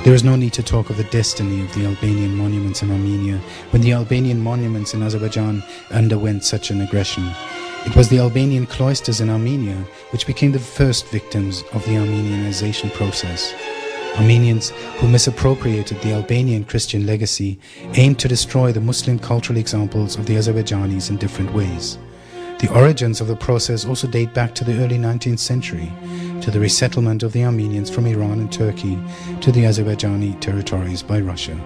There is no need to talk of the destiny of the Albanian monuments in Armenia when the Albanian monuments in Azerbaijan underwent such an aggression. It was the Albanian cloisters in Armenia which became the first victims of the Armenianization process. Armenians who misappropriated the Albanian Christian legacy aimed to destroy the Muslim cultural examples of the Azerbaijanis in different ways. The origins of the process also date back to the early 19th century, to the resettlement of the Armenians from Iran and Turkey to the Azerbaijani territories by Russia.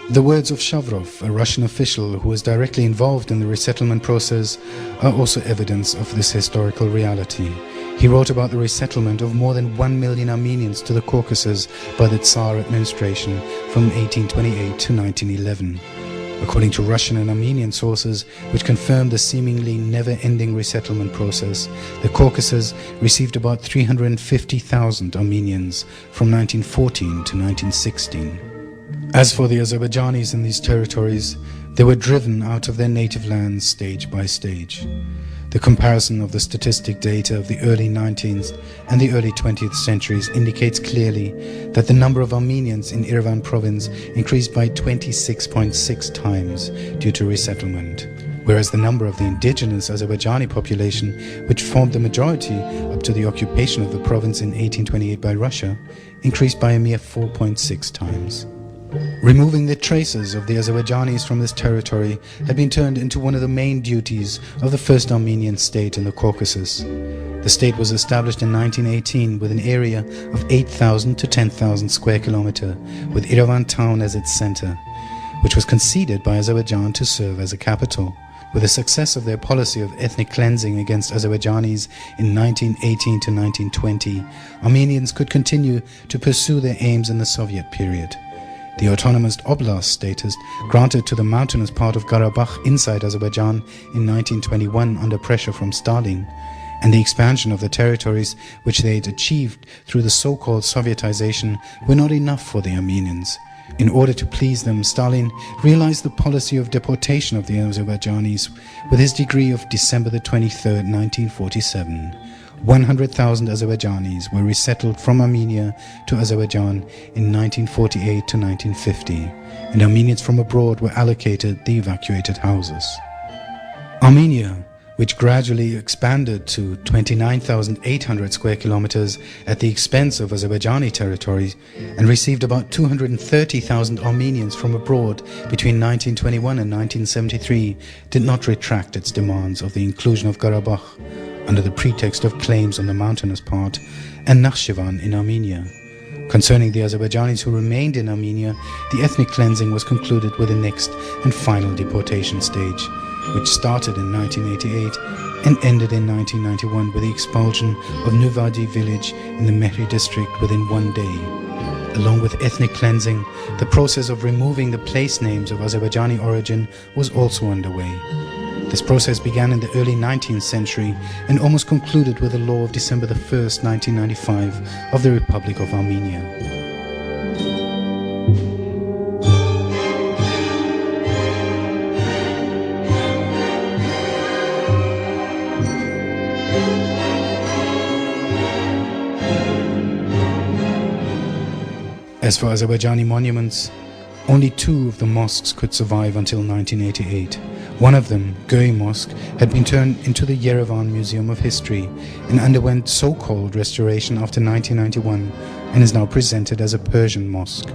The words of Shavrov, a Russian official who was directly involved in the resettlement process, are also evidence of this historical reality. He wrote about the resettlement of more than 1 million Armenians to the Caucasus by the Tsar administration from 1828 to 1911. According to Russian and Armenian sources, which confirm the seemingly never-ending resettlement process, the Caucasus received about 350,000 Armenians from 1914 to 1916. As for the Azerbaijanis in these territories, they were driven out of their native lands stage by stage. The comparison of the statistic data of the early 19th and the early 20th centuries indicates clearly that the number of Armenians in Yerevan province increased by 26.6 times due to resettlement, whereas the number of the indigenous Azerbaijani population, which formed the majority up to the occupation of the province in 1828 by Russia, increased by a mere 4.6 times. Removing the traces of the Azerbaijanis from this territory had been turned into one of the main duties of the first Armenian state in the Caucasus. The state was established in 1918 with an area of 8,000 to 10,000 square kilometers, with Yerevan town as its center, which was conceded by Azerbaijan to serve as a capital. With the success of their policy of ethnic cleansing against Azerbaijanis in 1918 to 1920, Armenians could continue to pursue their aims in the Soviet period. The autonomous oblast status granted to the mountainous part of Karabakh inside Azerbaijan in 1921 under pressure from Stalin, and the expansion of the territories which they had achieved through the so-called Sovietization were not enough for the Armenians. In order to please them, Stalin realized the policy of deportation of the Azerbaijanis with his decree of December 23, 1947. 100,000 Azerbaijanis were resettled from Armenia to Azerbaijan in 1948 to 1950, and Armenians from abroad were allocated the evacuated houses. Armenia, which gradually expanded to 29,800 square kilometers at the expense of Azerbaijani territory and received about 230,000 Armenians from abroad between 1921 and 1973, did not retract its demands of the inclusion of Karabakh under the pretext of claims on the mountainous part and Nakhchivan in Armenia. Concerning the Azerbaijanis who remained in Armenia, the ethnic cleansing was concluded with the next and final deportation stage, which started in 1988 and ended in 1991 with the expulsion of Nuvadi village in the Mehri district within 1 day. Along with ethnic cleansing, the process of removing the place names of Azerbaijani origin was also underway. This process began in the early 19th century and almost concluded with the law of December 1, 1995 of the Republic of Armenia. As for Azerbaijani monuments, only 2 of the mosques could survive until 1988. One of them, Göy Mosque, had been turned into the Yerevan Museum of History and underwent so-called restoration after 1991 and is now presented as a Persian mosque.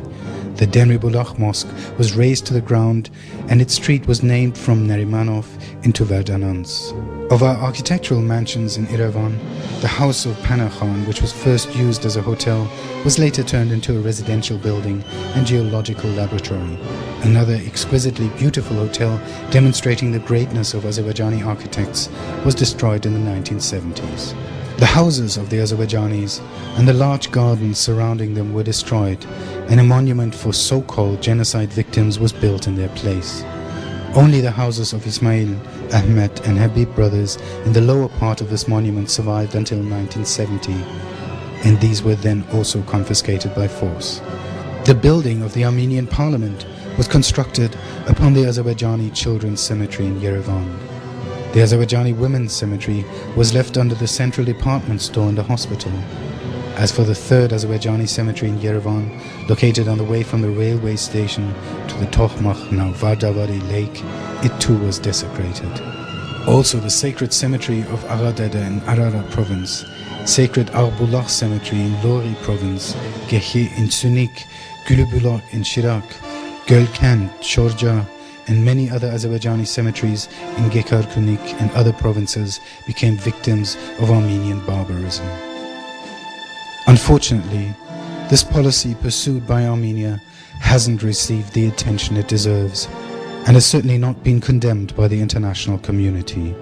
The Denribulakh Mosque was razed to the ground and its street was named from Narimanov into Verdanans. Of our architectural mansions in Yerevan, the house of Pana Khan, which was first used as a hotel, was later turned into a residential building and geological laboratory. Another exquisitely beautiful hotel demonstrating the greatness of Azerbaijani architects was destroyed in the 1970s. The houses of the Azerbaijanis and the large gardens surrounding them were destroyed, and a monument for so-called genocide victims was built in their place. Only the houses of Ismail, Ahmed and Habib brothers in the lower part of this monument survived until 1970, and these were then also confiscated by force. The building of the Armenian parliament was constructed upon the Azerbaijani Children's Cemetery in Yerevan. The Azerbaijani women's cemetery was left under the central department store in the hospital. As for the third Azerbaijani cemetery in Yerevan, located on the way from the railway station to the Tokhmakh, now Vardavari lake, it too was desecrated. Also the sacred cemetery of Agadede in Ararat province, sacred Arbulakh cemetery in Lori province, Gehi in Sunik, Gülübulak in Shirak, Gölkent, Shorja, and many other Azerbaijani cemeteries in Gekarkunik and other provinces became victims of Armenian barbarism. Unfortunately, this policy pursued by Armenia hasn't received the attention it deserves and has certainly not been condemned by the international community.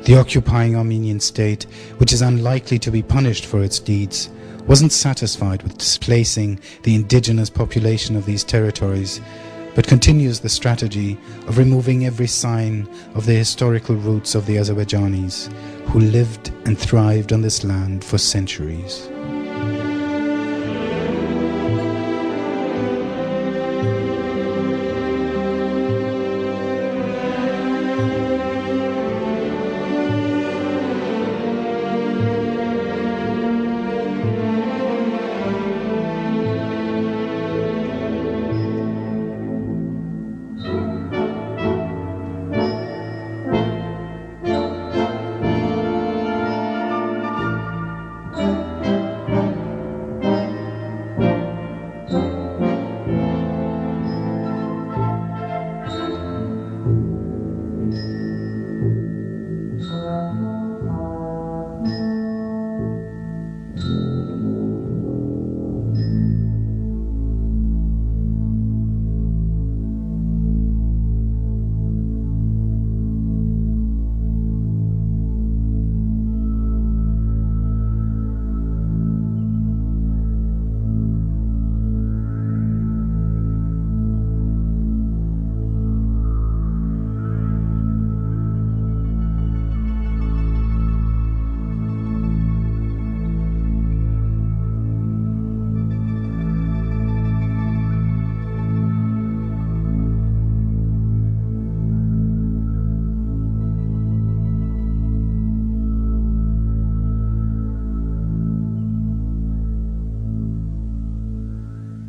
The occupying Armenian state, which is unlikely to be punished for its deeds, wasn't satisfied with displacing the indigenous population of these territories, but continues the strategy of removing every sign of the historical roots of the Azerbaijanis, who lived and thrived on this land for centuries.